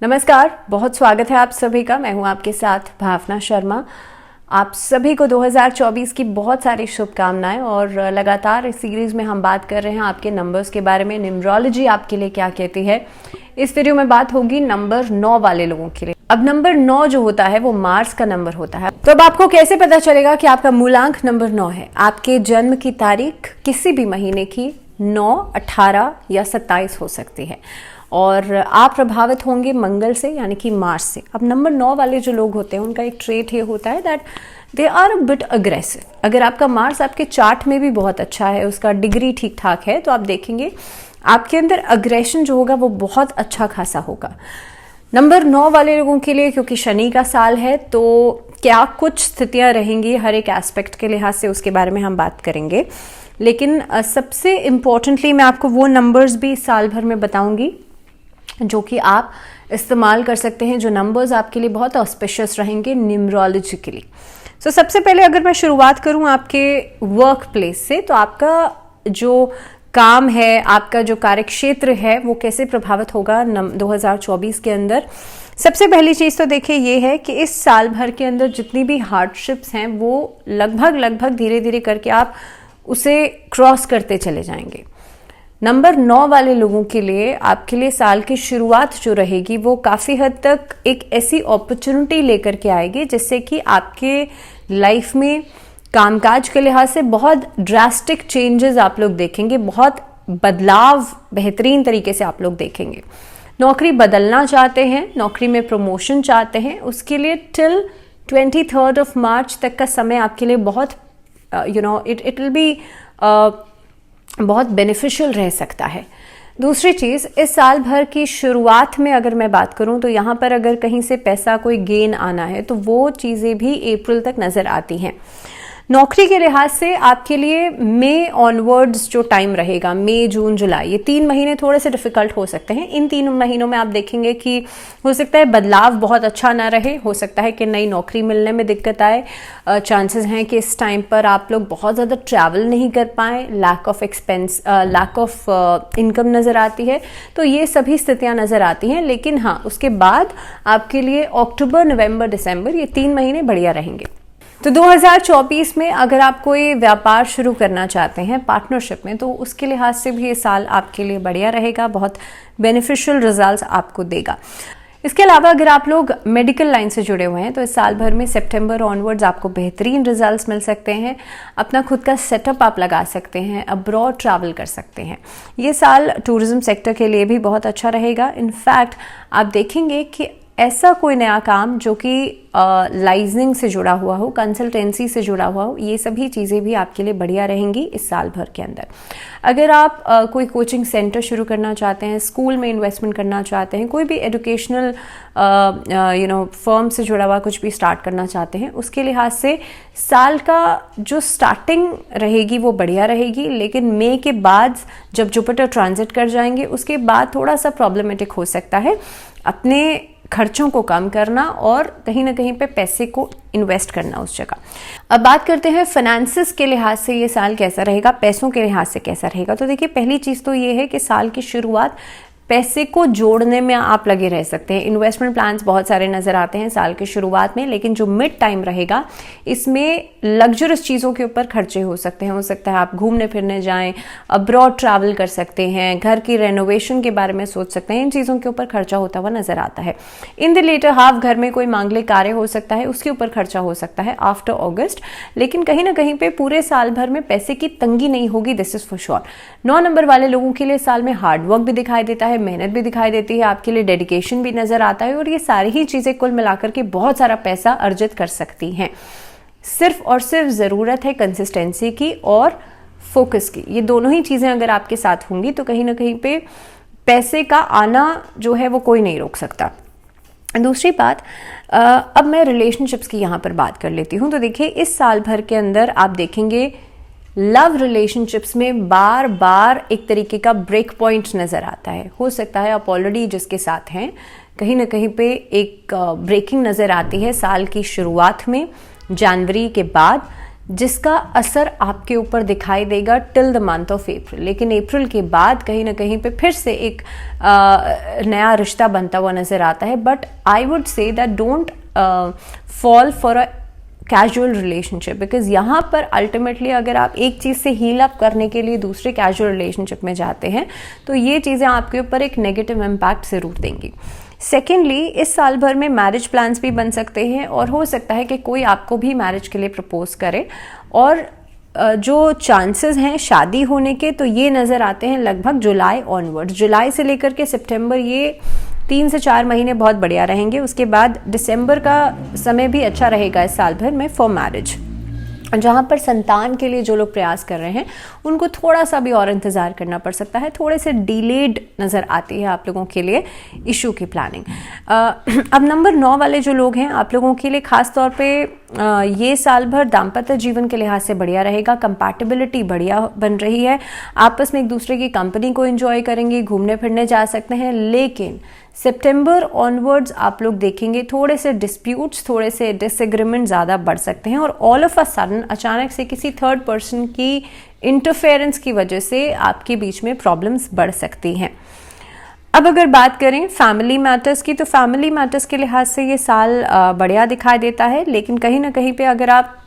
नमस्कार, बहुत स्वागत है आप सभी का। मैं हूं आपके साथ भावना शर्मा। आप सभी को 2024 की बहुत सारी शुभकामनाएं। और लगातार इस सीरीज में हम बात कर रहे हैं आपके नंबर्स के बारे में। न्यूमरोलॉजी आपके लिए क्या कहती है, इस वीडियो में बात होगी नंबर 9 वाले लोगों के लिए। अब नंबर 9 जो होता है वो मार्स का नंबर होता है। तो अब आपको कैसे पता चलेगा कि आपका मूलांक नंबर 9 है? आपके जन्म की तारीख किसी भी महीने की 9, 18 या 27 हो सकती है और आप प्रभावित होंगे मंगल से, यानी कि मार्स से। अब नंबर 9 वाले जो लोग होते हैं उनका एक ट्रेट ये होता है that they are a bit aggressive. अगर आपका मार्स आपके चार्ट में भी बहुत अच्छा है, उसका डिग्री ठीक ठाक है, तो आप देखेंगे आपके अंदर अग्रेशन जो होगा वो बहुत अच्छा खासा होगा। नंबर 9 वाले लोगों के लिए, क्योंकि शनि का साल है, तो क्या कुछ स्थितियां रहेंगी हर एक एस्पेक्ट के लिहाज से, उसके बारे में हम बात करेंगे। लेकिन सबसे इम्पोर्टेंटली मैं आपको वो नंबर्स भी साल भर में बताऊंगी जो कि आप इस्तेमाल कर सकते हैं, जो नंबर्स आपके लिए बहुत ऑस्पिशियस रहेंगे न्यूमरोलॉजिकली। सो सबसे पहले अगर मैं शुरुआत करूं आपके वर्क प्लेस से, तो आपका जो काम है, आपका जो कार्यक्षेत्र है, वो कैसे प्रभावित होगा 2024 के अंदर। सबसे पहली चीज तो देखिए ये है कि इस साल भर के अंदर जितनी भी हार्डशिप्स हैं वो लगभग धीरे धीरे करके आप उसे क्रॉस करते चले जाएंगे। नंबर 9 वाले लोगों के लिए, आपके लिए साल की शुरुआत जो रहेगी वो काफ़ी हद तक एक ऐसी अपॉर्चुनिटी लेकर के आएगी जिससे कि आपके लाइफ में कामकाज के लिहाज से बहुत ड्रास्टिक चेंजेस आप लोग देखेंगे, बहुत बदलाव बेहतरीन तरीके से आप लोग देखेंगे। नौकरी बदलना चाहते हैं, नौकरी में प्रमोशन चाहते हैं, उसके लिए टिल 23 मार्च तक का समय आपके लिए बहुत इट विल बी बहुत बेनिफिशियल रह सकता है। दूसरी चीज़, इस साल भर की शुरुआत में अगर मैं बात करूं तो यहाँ पर अगर कहीं से पैसा कोई गेन आना है तो वो चीज़ें भी अप्रैल तक नज़र आती हैं। नौकरी के लिहाज से आपके लिए मई ऑनवर्ड्स जो टाइम रहेगा, मई, जून, जुलाई, ये 3 महीने थोड़े से डिफिकल्ट हो सकते हैं। इन 3 महीनों में आप देखेंगे कि हो सकता है बदलाव बहुत अच्छा ना रहे, हो सकता है कि नई नौकरी मिलने में दिक्कत आए, चांसेस हैं कि इस टाइम पर आप लोग बहुत ज़्यादा ट्रैवल नहीं कर पाएँ, लैक ऑफ इनकम नज़र आती है। तो ये सभी स्थितियाँ नज़र आती हैं। लेकिन हाँ, उसके बाद आपके लिए अक्टूबर, नवंबर, दिसंबर, ये 3 महीने बढ़िया रहेंगे। तो 2024 में अगर आप कोई व्यापार शुरू करना चाहते हैं पार्टनरशिप में, तो उसके लिहाज से भी ये साल आपके लिए बढ़िया रहेगा, बहुत बेनिफिशियल रिजल्ट्स आपको देगा। इसके अलावा अगर आप लोग मेडिकल लाइन से जुड़े हुए हैं तो इस साल भर में सितंबर ऑनवर्ड्स आपको बेहतरीन रिजल्ट्स मिल सकते हैं। अपना खुद का सेटअप आप लगा सकते हैं, अब्रॉड ट्रैवल कर सकते हैं। ये साल टूरिज्म सेक्टर के लिए भी बहुत अच्छा रहेगा। इनफैक्ट आप देखेंगे कि ऐसा कोई नया काम जो कि लाइजनिंग से जुड़ा हुआ हो, कंसल्टेंसी से जुड़ा हुआ हो, ये सभी चीज़ें भी आपके लिए बढ़िया रहेंगी इस साल भर के अंदर। अगर आप कोई कोचिंग सेंटर शुरू करना चाहते हैं, स्कूल में इन्वेस्टमेंट करना चाहते हैं, कोई भी एजुकेशनल फर्म से जुड़ा हुआ कुछ भी स्टार्ट करना चाहते हैं, उसके लिहाज से साल का जो स्टार्टिंग रहेगी वो बढ़िया रहेगी। लेकिन मई के बाद जब जुपिटर ट्रांजिट कर जाएंगे उसके बाद थोड़ा सा प्रॉब्लमेटिक हो सकता है। अपने खर्चों को कम करना और कहीं ना कहीं पे पैसे को इन्वेस्ट करना उस जगह। अब बात करते हैं फाइनेंसिस के लिहाज से ये साल कैसा रहेगा, पैसों के लिहाज से कैसा रहेगा। तो देखिए, पहली चीज़ तो ये है कि साल की शुरुआत पैसे को जोड़ने में आप लगे रह सकते हैं। इन्वेस्टमेंट प्लान्स बहुत सारे नजर आते हैं साल की शुरुआत में, लेकिन जो मिड टाइम रहेगा इसमें लग्जरियस चीज़ों के ऊपर खर्चे हो सकते हैं। हो सकता है आप घूमने फिरने जाएं, अब्रॉड ट्रैवल कर सकते हैं, घर की रेनोवेशन के बारे में सोच सकते हैं। इन चीज़ों के ऊपर खर्चा होता हुआ नजर आता है। इन द लेटर हाफ घर में कोई मांगलिक कार्य हो सकता है, उसके ऊपर खर्चा हो सकता है आफ्टर अगस्त। लेकिन कहीं ना कहीं पे पूरे साल भर में पैसे की तंगी नहीं होगी, this is for sure. 9 number वाले लोगों के लिए साल में हार्ड वर्क भी दिखाई देता है, मेहनत भी दिखाई देती है, आपके लिए डेडिकेशन भी नजर आता है, और ये सारी ही चीजें कुल मिलाकर के बहुत सारा पैसा अर्जित कर सकती हैं। सिर्फ और सिर्फ जरूरत है कंसिस्टेंसी की और फोकस की। ये दोनों ही चीजें अगर आपके साथ होंगी तो कहीं ना कहीं पे पैसे का आना जो है वो कोई नहीं रोक सकता। दूसरी बात, अब मैं रिलेशनशिप्स की यहाँ पर बात कर लेती हूँ। तो देखिए, इस साल भर के अंदर आप देखेंगे लव रिलेशनशिप्स में बार बार एक तरीके का ब्रेक पॉइंट नजर आता है। हो सकता है आप ऑलरेडी जिसके साथ हैं कहीं ना कहीं पे एक ब्रेकिंग नजर आती है साल की शुरुआत में, जनवरी के बाद। जिसका असर आपके ऊपर दिखाई देगा till the month of April. लेकिन अप्रैल के बाद कहीं ना कहीं पे फिर से एक नया रिश्ता बनता हुआ नजर आता है। But I would say that don't fall for a casual relationship, because यहाँ पर अल्टीमेटली अगर आप एक चीज़ से हील अप करने के लिए दूसरे कैजुअल रिलेशनशिप में जाते हैं तो ये चीज़ें आपके ऊपर एक नेगेटिव इम्पैक्ट ज़रूर देंगी। सेकेंडली, इस साल भर में मैरिज प्लान्स भी बन सकते हैं और हो सकता है कि कोई आपको भी मैरिज के लिए प्रपोज करे, और जो चांसेस हैं शादी होने के तो ये नज़र आते हैं लगभग जुलाई ऑनवर्ड्स। जुलाई से लेकर के सितंबर ये 3 से 4 महीने बहुत बढ़िया रहेंगे। उसके बाद दिसंबर का समय भी अच्छा रहेगा इस साल भर में फॉर मैरिज। जहाँ पर संतान के लिए जो लोग प्रयास कर रहे हैं उनको थोड़ा सा भी और इंतज़ार करना पड़ सकता है, थोड़े से डिलेड नज़र आती है आप लोगों के लिए इशू की प्लानिंग। अब नंबर 9 वाले जो लोग हैं, आप लोगों के लिए ख़ास तौर पे ये साल भर दाम्पत्य जीवन के लिहाज से बढ़िया रहेगा। कंपैटिबिलिटी बढ़िया बन रही है, आपस में एक दूसरे की कंपनी को एंजॉय करेंगे, घूमने फिरने जा सकते हैं। लेकिन सितंबर ऑनवर्ड्स आप लोग देखेंगे थोड़े से डिस्प्यूट्स, थोड़े से डिसएग्रीमेंट ज़्यादा बढ़ सकते हैं, और ऑल ऑफ अ सडन अचानक से किसी थर्ड पर्सन की इंटरफेरेंस की वजह से आपके बीच में प्रॉब्लम्स बढ़ सकती हैं। अब अगर बात करें फैमिली मैटर्स की, तो फैमिली मैटर्स के लिहाज से ये साल बढ़िया दिखाई देता है। लेकिन कहीं ना कहीं पे अगर आप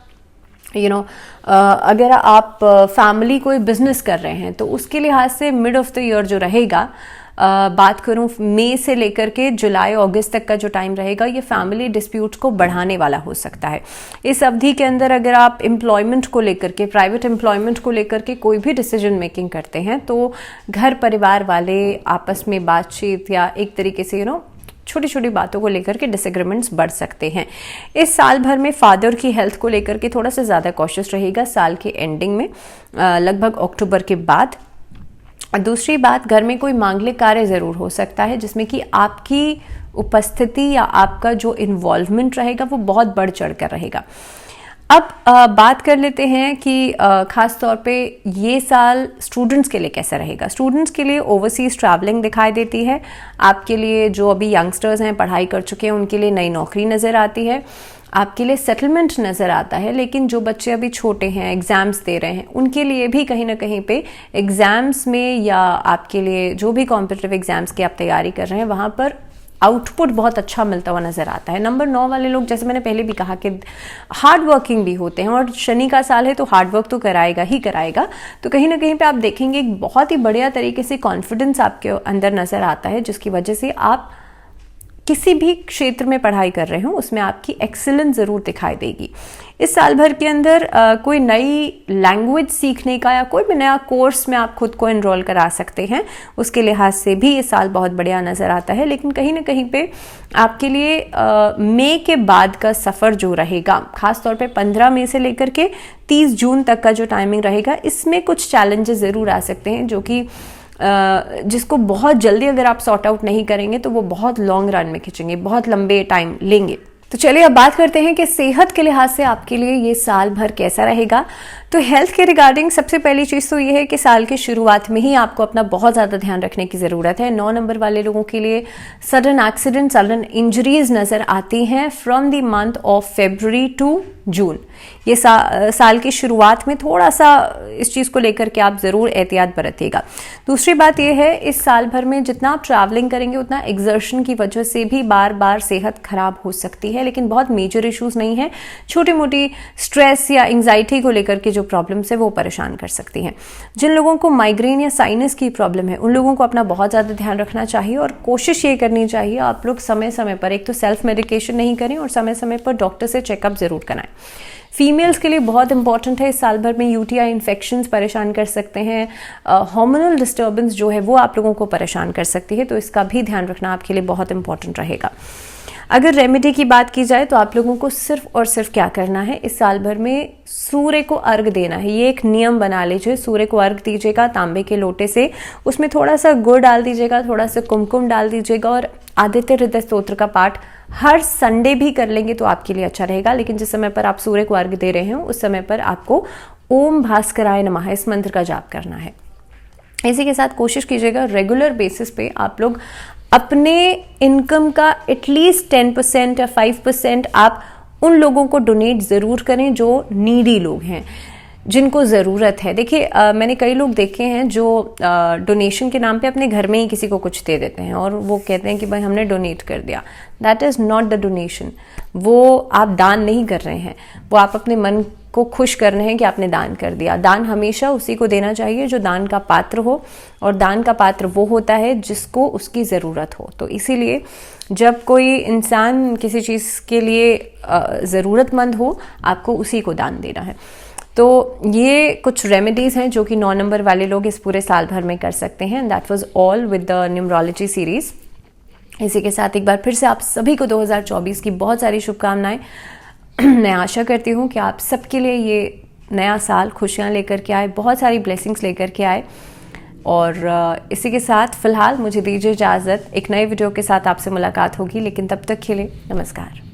अगर आप फैमिली कोई बिजनेस कर रहे हैं तो उसके लिहाज से मिड ऑफ द ईयर जो रहेगा, बात करूं मई से लेकर के जुलाई अगस्त तक का जो टाइम रहेगा, ये फैमिली डिस्प्यूट्स को बढ़ाने वाला हो सकता है। इस अवधि के अंदर अगर आप एम्प्लॉयमेंट को लेकर के, प्राइवेट एम्प्लॉयमेंट को लेकर के कोई भी डिसीजन मेकिंग करते हैं तो घर परिवार वाले आपस में बातचीत या एक तरीके से छोटी छोटी बातों को लेकर के डिसएग्रीमेंट्स बढ़ सकते हैं। इस साल भर में फादर की हेल्थ को लेकर के थोड़ा सा ज़्यादा कॉशियस रहेगा साल के एंडिंग में, लगभग अक्टूबर के बाद। दूसरी बात, घर में कोई मांगलिक कार्य ज़रूर हो सकता है जिसमें कि आपकी उपस्थिति या आपका जो इन्वॉल्वमेंट रहेगा वो बहुत बढ़ चढ़ कर रहेगा। अब बात कर लेते हैं कि ख़ास तौर पे ये साल स्टूडेंट्स के लिए कैसा रहेगा। स्टूडेंट्स के लिए ओवरसीज़ ट्रैवलिंग दिखाई देती है। आपके लिए जो अभी यंगस्टर्स हैं, पढ़ाई कर चुके हैं, उनके लिए नई नौकरी नज़र आती है। आपके लिए सेटलमेंट नज़र आता है। लेकिन जो बच्चे अभी छोटे हैं, एग्ज़ाम्स दे रहे हैं, उनके लिए भी कहीं ना कहीं पे एग्ज़ाम्स में या आपके लिए जो भी कॉम्पिटिटिव एग्ज़ाम्स की आप तैयारी कर रहे हैं वहाँ पर आउटपुट बहुत अच्छा मिलता हुआ नज़र आता है। नंबर 9 वाले लोग, जैसे मैंने पहले भी कहा कि हार्ड वर्किंग भी होते हैं और शनि का साल है तो हार्ड वर्क तो कराएगा ही कराएगा। तो कहीं ना कहीं पे आप देखेंगे एक बहुत ही बढ़िया तरीके से कॉन्फिडेंस आपके अंदर नज़र आता है, जिसकी वजह से आप किसी भी क्षेत्र में पढ़ाई कर रहे हो उसमें आपकी एक्सीलेंस ज़रूर दिखाई देगी। इस साल भर के अंदर कोई नई लैंग्वेज सीखने का या कोई भी नया कोर्स में आप खुद को एनरोल करा सकते हैं, उसके लिहाज से भी ये साल बहुत बढ़िया नज़र आता है। लेकिन कहीं ना कहीं पे आपके लिए मई के बाद का सफ़र जो रहेगा, ख़ास तौर पे 15 मई से लेकर के 30 जून तक का जो टाइमिंग रहेगा, इसमें कुछ चैलेंजेस ज़रूर आ सकते हैं जो कि जिसको बहुत जल्दी अगर आप सॉर्ट आउट नहीं करेंगे तो वो बहुत लॉन्ग रन में खींचेंगे, बहुत लंबे टाइम लेंगे। तो चलिए अब बात करते हैं कि सेहत के लिहाज से आपके लिए ये साल भर कैसा रहेगा। तो हेल्थ के रिगार्डिंग सबसे पहली चीज़ तो ये है कि साल की शुरुआत में ही आपको अपना बहुत ज़्यादा ध्यान रखने की ज़रूरत है। 9 नंबर वाले लोगों के लिए सडन एक्सीडेंट, सडन इंजरीज नज़र आती हैं from the month of February to June. ये साल की शुरुआत में थोड़ा सा इस चीज़ को लेकर के आप ज़रूर एहतियात बरतिएगा। दूसरी बात यह है, इस साल भर में जितना आप ट्रैवलिंग करेंगे उतना एग्जर्शन की वजह से भी बार बार सेहत खराब हो सकती है, लेकिन बहुत मेजर इश्यूज नहीं है। छोटी मोटी स्ट्रेस या एंग्जाइटी को लेकर के जो प्रॉब्लम्स है वो परेशान कर सकती हैं। जिन लोगों को माइग्रेन या साइनस की प्रॉब्लम है उन लोगों को अपना बहुत ज़्यादा ध्यान रखना चाहिए और कोशिश ये करनी चाहिए आप लोग समय समय पर एक तो सेल्फ मेडिकेशन नहीं करें और समय समय पर डॉक्टर से चेकअप ज़रूर कराएं। फीमेल्स के लिए बहुत इंपॉर्टेंट है, इस साल भर में यूटीआई इन्फेक्शंस परेशान कर सकते हैं, हार्मोनल डिस्टर्बेंस जो है वो आप लोगों को परेशान कर सकती है, तो इसका भी ध्यान रखना आपके लिए बहुत इंपॉर्टेंट रहेगा। अगर रेमेडी की बात की जाए तो आप लोगों को सिर्फ और सिर्फ क्या करना है, इस साल भर में सूर्य को अर्घ देना है। ये एक नियम बना लीजिए, सूर्य को अर्घ दीजिएगा तांबे के लोटे से, उसमें थोड़ा सा गुड़ डाल दीजिएगा, थोड़ा सा कुमकुम डाल दीजिएगा और आदित्य हृदय स्तोत्र का पाठ हर संडे भी कर लेंगे तो आपके लिए अच्छा रहेगा। लेकिन जिस समय पर आप सूर्य को अर्घ दे रहे हो उस समय पर आपको ओम भास्कराय नमः इस मंत्र का जाप करना है। इसी के साथ कोशिश कीजिएगा रेगुलर बेसिस पे आप लोग अपने इनकम का एटलीस्ट 10% या 5% आप उन लोगों को डोनेट ज़रूर करें जो नीडी लोग हैं, जिनको ज़रूरत है। देखिए मैंने कई लोग देखे हैं जो डोनेशन के नाम पे अपने घर में ही किसी को कुछ दे देते हैं और वो कहते हैं कि भाई हमने डोनेट कर दिया। That is not the donation. वो आप दान नहीं कर रहे हैं, वो आप अपने मन को खुश कर रहे हैं कि आपने दान कर दिया। दान हमेशा उसी को देना चाहिए जो दान का पात्र हो, और दान का पात्र वो होता है जिसको उसकी ज़रूरत हो। तो इसीलिए जब कोई इंसान किसी चीज़ के लिए ज़रूरतमंद हो, आपको उसी को दान देना है। तो ये कुछ रेमेडीज़ हैं जो कि 9 नंबर वाले लोग इस पूरे साल भर में कर सकते हैं। That was all with the numerology series. इसी के साथ एक बार फिर से आप सभी को 2024 की बहुत सारी शुभकामनाएं। मैं आशा करती हूँ कि आप सबके लिए ये नया साल खुशियाँ लेकर के आए, बहुत सारी ब्लेसिंग्स लेकर के आए। और इसी के साथ फ़िलहाल मुझे दीजिए इजाज़त। एक नए वीडियो के साथ आपसे मुलाकात होगी, लेकिन तब तक के लिए नमस्कार।